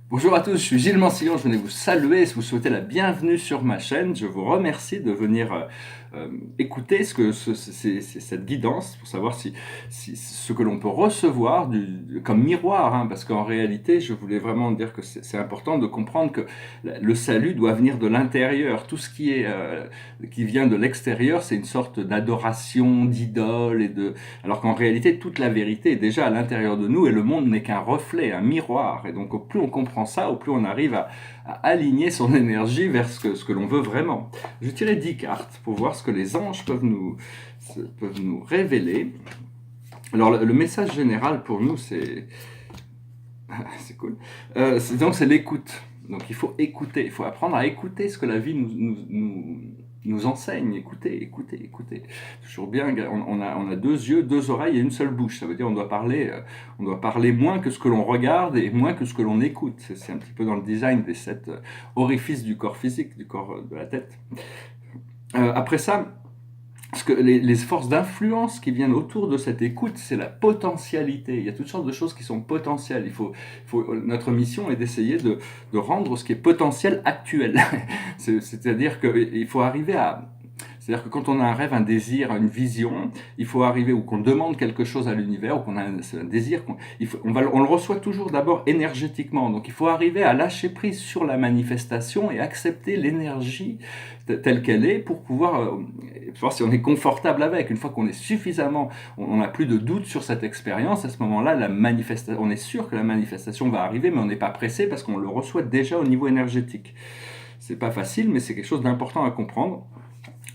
Bonjour à tous, je suis Gilles Mansillon, je venais vous saluer et vous souhaiter la bienvenue sur ma chaîne. Je vous remercie de venir écouter cette guidance pour savoir si ce que l'on peut recevoir comme miroir, hein, parce qu'en réalité, je voulais vraiment dire que c'est important de comprendre que le salut doit venir de l'intérieur. Tout ce qui vient de l'extérieur, c'est une sorte d'adoration, d'idole, alors qu'en réalité, toute la vérité est déjà à l'intérieur de nous et le monde n'est qu'un reflet, un miroir. Et donc, au plus on comprend ça, au plus on arrive à aligner son énergie vers ce que l'on veut vraiment. Je tirais 10 cartes pour voir ce que les anges peuvent nous révéler. Alors, le message général pour nous, c'est c'est cool. Donc, c'est l'écoute. Donc, il faut écouter. Il faut apprendre à écouter ce que la vie nous enseigne. Écouter, écouter, écouter. Toujours bien, on a deux yeux, deux oreilles et une seule bouche. Ça veut dire on doit parler moins que ce que l'on regarde et moins que ce que l'on écoute. C'est un petit peu dans le design des 7 orifices du corps physique, du corps de la tête. Après ça, les forces d'influence qui viennent autour de cette écoute, c'est la potentialité. Il y a toutes sortes de choses qui sont potentielles. Notre mission est d'essayer de rendre ce qui est potentiel actuel. C'est-à-dire qu'il faut arriver à... C'est-à-dire que quand on a un rêve, un désir, une vision, il faut arriver, ou qu'on demande quelque chose à l'univers, ou qu'on a un désir, on le reçoit toujours d'abord énergétiquement. Donc il faut arriver à lâcher prise sur la manifestation et accepter l'énergie telle qu'elle est pour pouvoir voir si on est confortable avec. Une fois qu'on est suffisamment, on n'a plus de doute sur cette expérience, à ce moment-là, on est sûr que la manifestation va arriver, mais on n'est pas pressé parce qu'on le reçoit déjà au niveau énergétique. C'est pas facile, mais c'est quelque chose d'important à comprendre.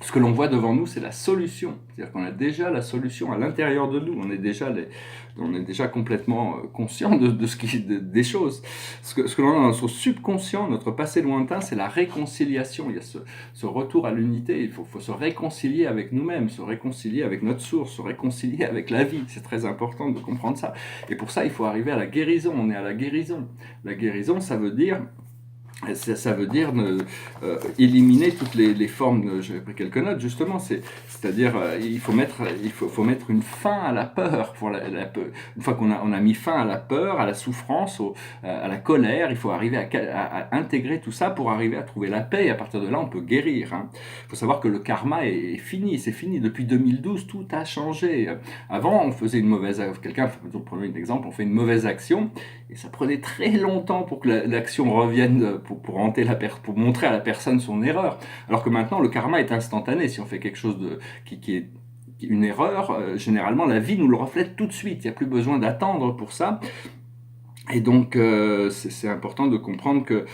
Ce que l'on voit devant nous, c'est la solution. C'est-à-dire qu'on a déjà la solution à l'intérieur de nous. On est déjà complètement conscient des choses. Ce que l'on a dans notre subconscient, notre passé lointain, c'est la réconciliation. Il y a ce retour à l'unité. Il faut se réconcilier avec nous-mêmes, se réconcilier avec notre source, se réconcilier avec la vie. C'est très important de comprendre ça. Et pour ça, il faut arriver à la guérison. On est à la guérison. La guérison, ça veut dire éliminer toutes les formes. J'ai pris quelques notes justement. C'est-à-dire il faut mettre une fin à la peur. Une fois qu'on a mis fin à la peur, à la souffrance, à la colère, il faut arriver à intégrer tout ça pour arriver à trouver la paix. Et à partir de là, on peut guérir. Hein. Il faut savoir que le karma est fini. C'est fini. Depuis 2012, tout a changé. Avant, on faisait une mauvaise. Pour prendre un exemple, on fait une mauvaise action et ça prenait très longtemps pour que l'action revienne. Pour montrer à la personne son erreur. Alors que maintenant, le karma est instantané. Si on fait quelque chose qui est une erreur, généralement, la vie nous le reflète tout de suite. Il n'y a plus besoin d'attendre pour ça. Et donc, c'est important de comprendre que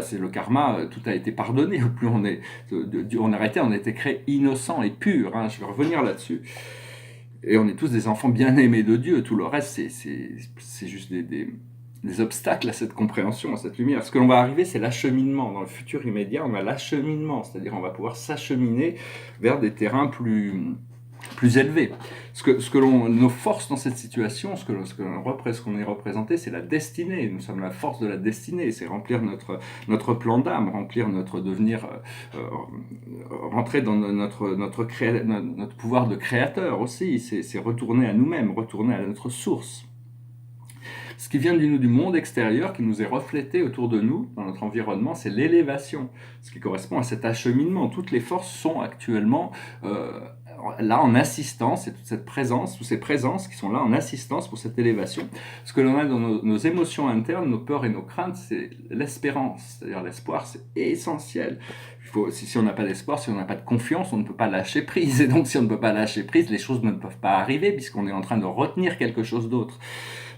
c'est le karma, tout a été pardonné. Plus on était créé innocent et pur. Hein, je vais revenir là-dessus. Et on est tous des enfants bien aimés de Dieu. Tout le reste, c'est juste des obstacles à cette compréhension, à cette lumière. Ce que l'on va arriver, c'est l'acheminement. Dans le futur immédiat, on a l'acheminement, c'est-à-dire on va pouvoir s'acheminer vers des terrains plus élevés. Nos forces dans cette situation, ce qu'on est représenté, c'est la destinée. Nous sommes la force de la destinée. C'est remplir notre plan d'âme, remplir notre devenir, rentrer dans notre pouvoir de créateur aussi. C'est retourner à nous-mêmes, retourner à notre source. Ce qui vient du monde extérieur, qui nous est reflété autour de nous, dans notre environnement, c'est l'élévation, ce qui correspond à cet acheminement. Toutes les forces sont actuellement là en assistance, et toute cette présence, toutes ces présences qui sont là en assistance pour cette élévation. Ce que l'on a dans nos émotions internes, nos peurs et nos craintes, c'est l'espérance, c'est-à-dire l'espoir, c'est essentiel. Si on n'a pas d'espoir, si on n'a pas de confiance, on ne peut pas lâcher prise. Et donc, si on ne peut pas lâcher prise, les choses ne peuvent pas arriver puisqu'on est en train de retenir quelque chose d'autre.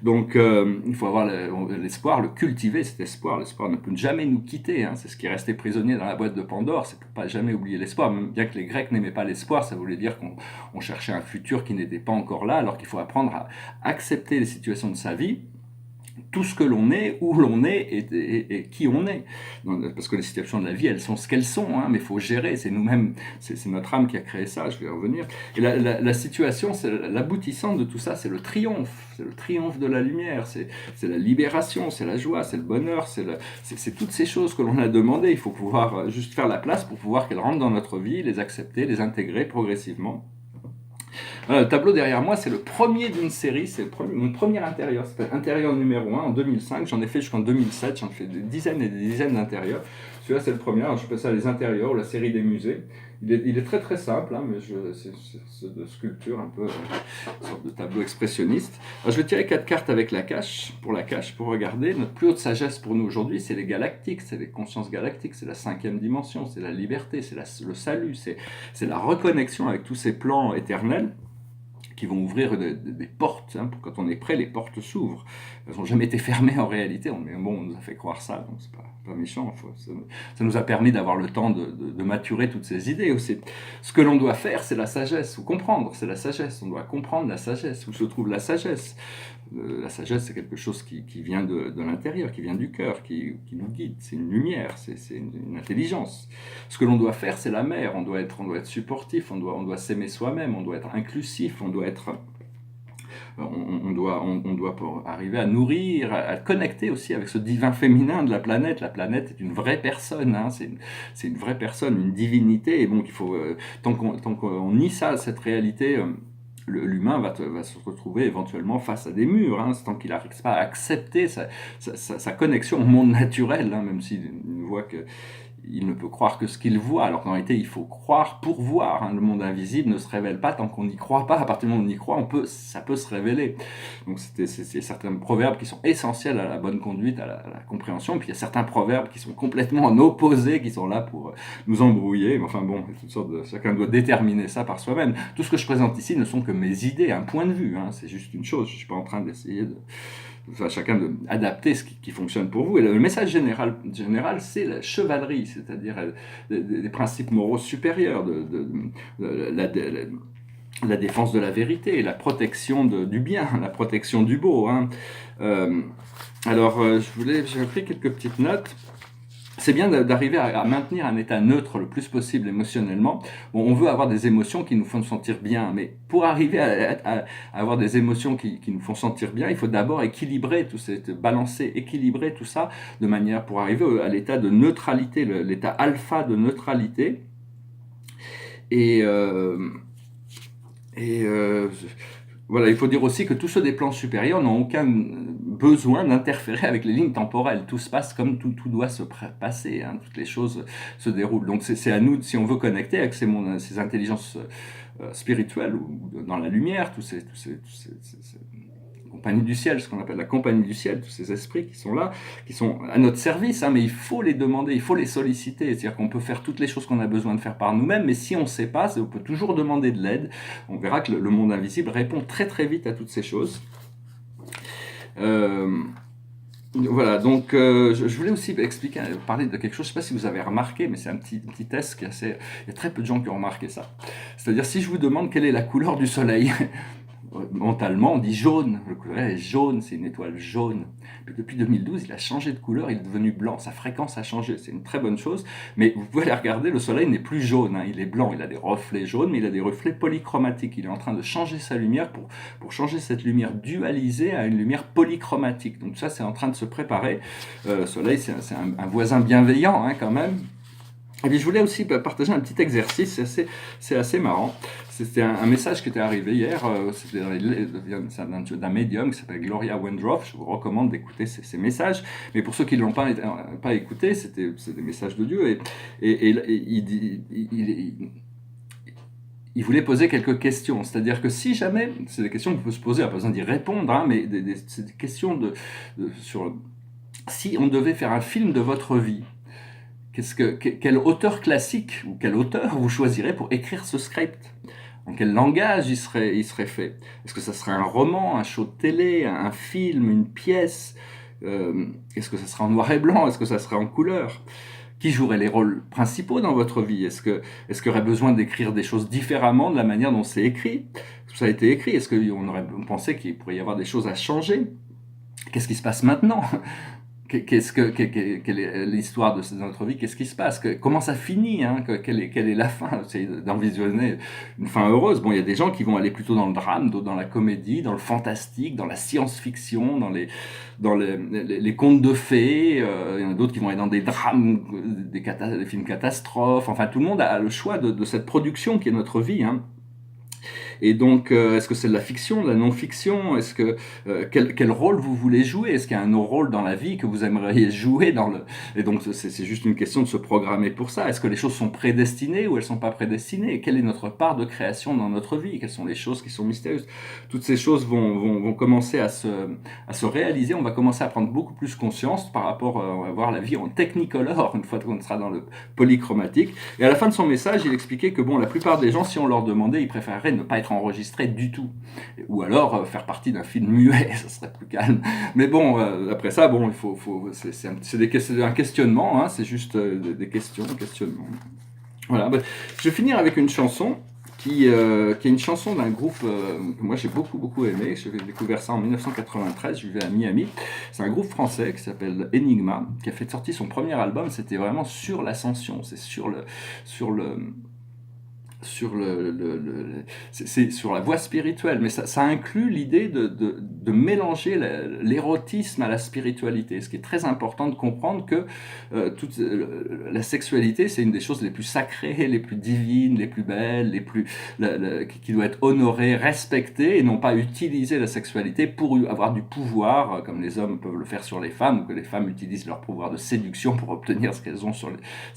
Donc, il faut avoir l'espoir, le cultiver, cet espoir. L'espoir ne peut jamais nous quitter. Hein. C'est ce qui est resté prisonnier dans la boîte de Pandore. C'est pour pas jamais oublier l'espoir. Même bien que les Grecs n'aimaient pas l'espoir, ça voulait dire qu'on cherchait un futur qui n'était pas encore là, alors qu'il faut apprendre à accepter les situations de sa vie, tout ce que l'on est, où l'on est et qui on est. Parce que les situations de la vie, elles sont ce qu'elles sont, hein, mais il faut gérer, c'est nous-mêmes, c'est notre âme qui a créé ça, je vais revenir. Et la situation, c'est l'aboutissant de tout ça, c'est le triomphe de la lumière, c'est la libération, c'est la joie, c'est le bonheur, c'est toutes ces choses que l'on a demandées. Il faut pouvoir juste faire la place pour pouvoir qu'elles rentrent dans notre vie, les accepter, les intégrer progressivement. Voilà, le tableau derrière moi, c'est le premier d'une série, c'est mon premier intérieur. C'était intérieur numéro 1 en 2005. J'en ai fait jusqu'en 2007, j'en ai fait des dizaines et des dizaines d'intérieurs. Celui-là, c'est le premier. Alors, je fais ça les intérieurs, la série des musées. Il est très très simple, hein, mais c'est de sculpture un peu, une sorte de tableau expressionniste. Alors, je vais tirer 4 cartes avec la cache, pour regarder. Notre plus haute sagesse pour nous aujourd'hui, c'est les galactiques, c'est les consciences galactiques, c'est la 5e dimension, c'est la liberté, c'est le salut, c'est la reconnexion avec tous ces plans éternels qui vont ouvrir des portes. Hein. Quand on est prêt, les portes s'ouvrent. Elles n'ont jamais été fermées en réalité, mais bon, on nous a fait croire ça, donc c'est pas méchant. Ça nous a permis d'avoir le temps de maturer toutes ces idées aussi. Ce que l'on doit faire, c'est la sagesse, ou comprendre, c'est la sagesse. On doit comprendre la sagesse, où se trouve la sagesse. La sagesse, c'est quelque chose qui vient de l'intérieur, qui vient du cœur, qui nous guide. C'est une lumière, c'est une intelligence. Ce que l'on doit faire, c'est la mer. On doit être supportif, on doit s'aimer soi-même, on doit être inclusif, on doit arriver à nourrir, à connecter aussi avec ce divin féminin de la planète. La planète est une vraie personne, hein, c'est une vraie personne, une divinité. Et donc il faut, tant qu'on nie ça, cette réalité, l'humain va se retrouver éventuellement face à des murs, hein, tant qu'il n'arrive pas à accepter sa connexion au monde naturel, hein, même s'il ne voit que il ne peut croire que ce qu'il voit, alors qu'en réalité il faut croire pour voir, hein. Le monde invisible ne se révèle pas tant qu'on n'y croit pas. À partir du moment où on y croit, ça peut se révéler. Donc c'est certains proverbes qui sont essentiels à la bonne conduite, à la compréhension, et puis il y a certains proverbes qui sont complètement en opposé, qui sont là pour nous embrouiller. Mais enfin bon, chacun doit déterminer ça par soi-même. Tout ce que je présente ici ne sont que mes idées, un point de vue, hein. C'est juste une chose, je ne suis pas en train d'essayer chacun d'adapter ce qui fonctionne pour vous. Et le message général c'est la chevalerie, c'est-à-dire des principes moraux supérieurs, la défense de la vérité, la protection du bien, la protection du beau. Hein. J'ai pris quelques petites notes. C'est bien d'arriver à maintenir un état neutre le plus possible émotionnellement. Bon, on veut avoir des émotions qui nous font sentir bien, mais pour arriver à avoir des émotions qui nous font sentir bien, il faut d'abord équilibrer équilibrer tout ça de manière pour arriver à l'état de neutralité, l'état alpha de neutralité. Voilà, il faut dire aussi que tous ceux des plans supérieurs n'ont aucun besoin d'interférer avec les lignes temporelles. Tout se passe comme tout doit se passer, hein. Toutes les choses se déroulent. Donc c'est à nous, si on veut connecter avec ces intelligences spirituelles ou dans la lumière, tous ces compagnie du ciel, ce qu'on appelle la compagnie du ciel, tous ces esprits qui sont là, qui sont à notre service, hein, mais il faut les demander, il faut les solliciter. C'est-à-dire qu'on peut faire toutes les choses qu'on a besoin de faire par nous-mêmes, mais si on ne sait pas, on peut toujours demander de l'aide. On verra que le monde invisible répond très très vite à toutes ces choses. Voilà, donc je voulais aussi parler de quelque chose, je ne sais pas si vous avez remarqué, mais c'est un petit test il y a très peu de gens qui ont remarqué ça. C'est-à-dire, si je vous demande quelle est la couleur du soleil, mentalement, on dit jaune. Le couleur est jaune, c'est une étoile jaune. Puis depuis 2012, il a changé de couleur, il est devenu blanc. Sa fréquence a changé, c'est une très bonne chose. Mais vous pouvez aller regarder, le soleil n'est plus jaune, hein, il est blanc. Il a des reflets jaunes, mais il a des reflets polychromatiques. Il est en train de changer sa lumière pour changer cette lumière dualisée à une lumière polychromatique. Donc ça, c'est en train de se préparer. Le soleil, c'est un voisin bienveillant, hein, quand même. Et puis je voulais aussi partager un petit exercice, c'est assez marrant. C'était un message qui était arrivé hier, c'était d'un médium qui s'appelle Gloria Wendroff. Je vous recommande d'écouter ces messages. Mais pour ceux qui ne l'ont pas écouté, c'est des messages de Dieu. Il voulait poser quelques questions. C'est-à-dire que si jamais, c'est des questions qu'on peut se poser, on n'a pas besoin d'y répondre, hein, mais c'est des questions sur si on devait faire un film de votre vie, quel auteur classique ou quel auteur vous choisirez pour écrire ce script? En quel langage il serait fait? Est-ce que ça serait un roman, un show de télé, un film, une pièce? Est-ce que ça serait en noir et blanc? Est-ce que ça serait en couleur? Qui jouerait les rôles principaux dans votre vie? Est-ce qu'il y aurait besoin d'écrire des choses différemment de la manière dont c'est écrit? Ça a été écrit. Est-ce qu'on aurait pensé qu'il pourrait y avoir des choses à changer? Qu'est-ce qui se passe maintenant? Quelle est l'histoire de notre vie? Qu'est-ce qui se passe? Comment ça finit, hein? Quelle est la fin? C'est d'envisionner une fin heureuse. Bon, il y a des gens qui vont aller plutôt dans le drame, d'autres dans la comédie, dans le fantastique, dans la science-fiction, dans les contes de fées. Il y en a d'autres qui vont aller dans des drames, des films catastrophes. Enfin, tout le monde a le choix de cette production qui est notre vie, hein. Et donc, est-ce que c'est de la fiction, de la non-fiction? Est-ce que quel rôle vous voulez jouer? Est-ce qu'il y a un rôle dans la vie que vous aimeriez jouer dans le... Et donc, c'est juste une question de se programmer pour ça. Est-ce que les choses sont prédestinées ou elles sont pas prédestinées? Quelle est notre part de création dans notre vie? Quelles sont les choses qui sont mystérieuses? Toutes ces choses vont commencer à se réaliser. On va commencer à prendre beaucoup plus conscience par rapport, on va voir la vie en technicolor une fois qu'on sera dans le polychromatique. Et à la fin de son message, il expliquait que bon, la plupart des gens, si on leur demandait, ils préféreraient ne pas être enregistrés du tout. Ou alors faire partie d'un film muet, ça serait plus calme. Mais bon, après ça, bon, c'est un questionnement, hein, c'est juste des questionnements. Voilà, bah, je vais finir avec une chanson qui est une chanson d'un groupe que moi j'ai beaucoup aimé. J'ai découvert ça en 1993, je vivais à Miami. C'est un groupe français qui s'appelle Enigma, qui a fait sortir son premier album. C'était vraiment sur l'ascension, c'est c'est sur la voie spirituelle, mais ça inclut l'idée de mélanger l'érotisme à la spiritualité, ce qui est très important de comprendre que la sexualité, c'est une des choses les plus sacrées, les plus divines, les plus belles, qui doit être honorée, respectée, et non pas utiliser la sexualité pour avoir du pouvoir, comme les hommes peuvent le faire sur les femmes, ou que les femmes utilisent leur pouvoir de séduction pour obtenir ce qu'elles ont ce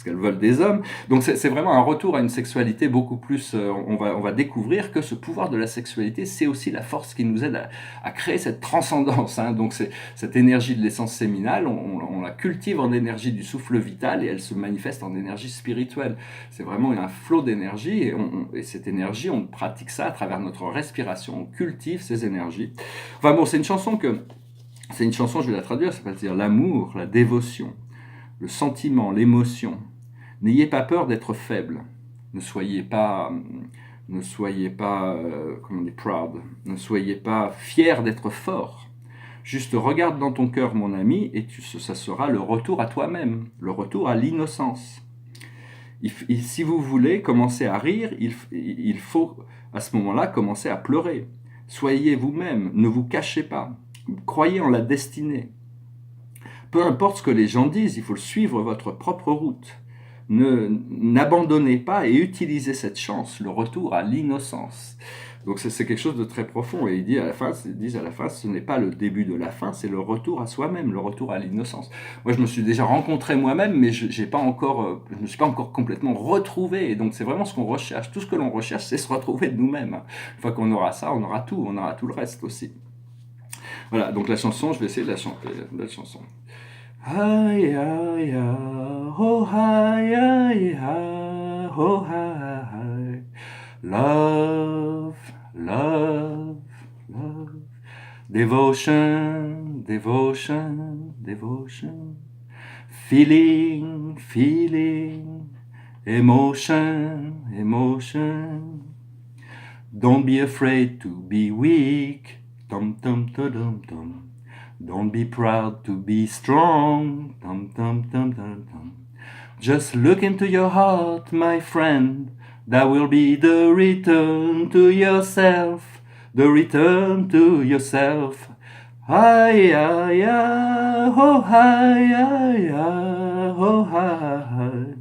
qu'elles veulent des hommes. Donc c'est vraiment un retour à une sexualité beaucoup plus, on va découvrir que ce pouvoir de la sexualité, c'est aussi la force qui nous aide à créer cette transcendance. Hein. Donc c'est cette énergie de l'essence séminale, on la cultive en énergie du souffle vital et elle se manifeste en énergie spirituelle. C'est vraiment un flot d'énergie et cette énergie, on pratique ça à travers notre respiration, on cultive ces énergies. Enfin bon, c'est une chanson, je vais la traduire, ça veut dire l'amour, la dévotion, le sentiment, l'émotion. N'ayez pas peur d'être faible. Ne soyez pas comment on dit, proud. Ne soyez pas fier d'être fort. Juste regarde dans ton cœur, mon ami, et ça sera le retour à toi-même, le retour à l'innocence. Si vous voulez commencer à rire, il faut à ce moment-là commencer à pleurer. Soyez vous-même, ne vous cachez pas. Croyez en la destinée. Peu importe ce que les gens disent, il faut suivre votre propre route. N'abandonnez pas et utilisez cette chance, le retour à l'innocence. Donc c'est quelque chose de très profond. Et ils disent à la fin, ce n'est pas le début de la fin, c'est le retour à soi-même, le retour à l'innocence. Moi, je me suis déjà rencontré moi-même, mais je me suis pas encore complètement retrouvé. Et donc c'est vraiment ce qu'on recherche. Tout ce que l'on recherche, c'est se retrouver de nous-mêmes. Une fois qu'on aura ça, on aura tout le reste aussi. Voilà, donc la chanson, je vais essayer de la chanter, la belle chanson. Hi, hi, hi, oh, hi, hi, hi, oh, hi, hi. Love, love, love. Devotion, devotion, devotion. Feeling, feeling. Emotion, emotion. Don't be afraid to be weak. Tum, tum, tum, tum. Don't be proud to be strong. Tum, tum, tum, tum, tum. Just look into your heart, my friend. That will be the return to yourself. The return to yourself. Hi, hi, hi, oh, hi, hi, hi, oh, hi, hi.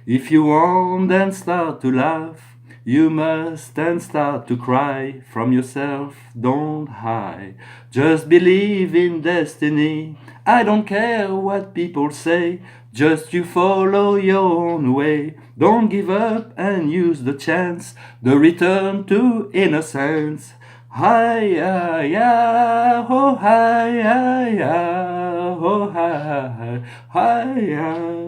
If you want, then start to laugh. You must then start to cry from yourself, don't hide. Just believe in destiny. I don't care what people say. Just you follow your own way. Don't give up and use the chance. The return to innocence. Hi, hi, hi, oh, hi, hi, hi, oh, hi, hi, hi.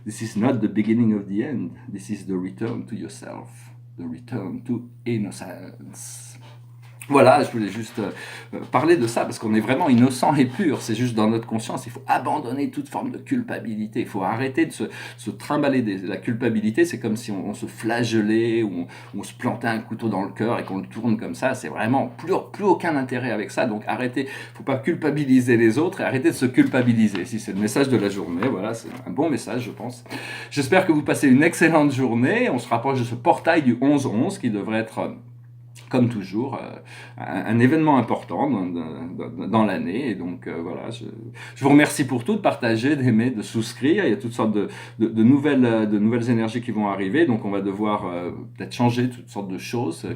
This is not the beginning of the end. This is the return to yourself. The return to innocence. Voilà, je voulais juste parler de ça parce qu'on est vraiment innocent et pur. C'est juste dans notre conscience. Il faut abandonner toute forme de culpabilité. Il faut arrêter de se trimballer. La culpabilité, c'est comme si on se flagellait ou on se plantait un couteau dans le cœur et qu'on le tourne comme ça. C'est vraiment plus aucun intérêt avec ça. Donc arrêtez. Il ne faut pas culpabiliser les autres et arrêtez de se culpabiliser. Si c'est le message de la journée, voilà, c'est un bon message, je pense. J'espère que vous passez une excellente journée. On se rapproche de ce portail du 11-11 qui devrait être comme toujours, un événement important dans l'année. Et donc voilà, je vous remercie pour tout, de partager, d'aimer, de souscrire. Il y a toutes sortes de nouvelles énergies qui vont arriver, donc on va devoir peut-être changer toutes sortes de choses.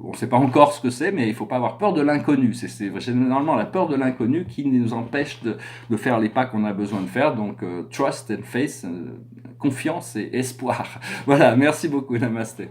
On ne sait pas encore ce que c'est, mais il ne faut pas avoir peur de l'inconnu. C'est généralement la peur de l'inconnu qui nous empêche de faire les pas qu'on a besoin de faire. Donc trust and faith, confiance et espoir. Voilà, merci beaucoup, namasté.